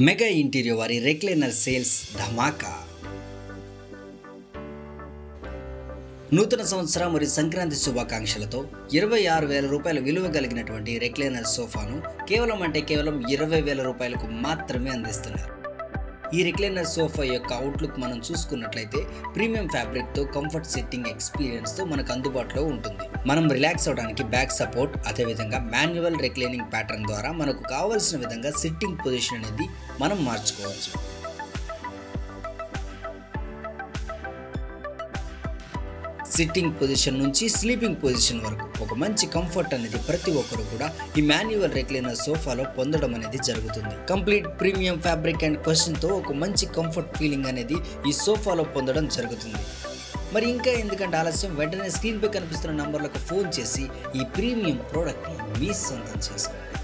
Mega interior వారి recliner sales ధమాకా. నూతన సంవత్సరం మరియు సంక్రాంతి శుభాకాంక్షలతో 26,000 రూపాయల విలువ కలిగినటువంటి రెక్లైనర్ సోఫాను కేవలం 20,000 రూపాయలకు మాత్రమే అందిస్తున్నారు. ఈ రెక్లైనర్ సోఫా యొక్క అవుట్లుక్ మనం చూసుకున్నట్లయితే ప్రీమియం ఫ్యాబ్రిక్తో కంఫర్ట్ సిట్టింగ్ ఎక్స్పీరియన్స్తో మనకు అందుబాటులో ఉంటుంది. మనం రిలాక్స్ అవడానికి బ్యాక్ సపోర్ట్, అదేవిధంగా మాన్యువల్ రెక్లైనింగ్ ప్యాటర్న్ ద్వారా మనకు కావాల్సిన విధంగా సిట్టింగ్ పొజిషన్ అనేది మనం మార్చుకోవచ్చు. సిట్టింగ్ పొజిషన్ నుంచి స్లీపింగ్ పొజిషన్ వరకు ఒక మంచి కంఫర్ట్ అనేది ప్రతి ఒక్కరు కూడా ఈ మాన్యువల్ రెక్లైనర్ సోఫాలో పొందడం అనేది జరుగుతుంది. కంప్లీట్ ప్రీమియం ఫ్యాబ్రిక్ అండ్ క్వశ్చన్తో ఒక మంచి కంఫర్ట్ ఫీలింగ్ అనేది ఈ సోఫాలో పొందడం జరుగుతుంది. మరి ఇంకా ఎందుకంటే ఆలస్యం, వెంటనే స్క్రీన్పై కనిపిస్తున్న నంబర్లకు ఫోన్ చేసి ఈ ప్రీమియం ప్రోడక్ట్ని మీ సొంతం చేసుకోండి.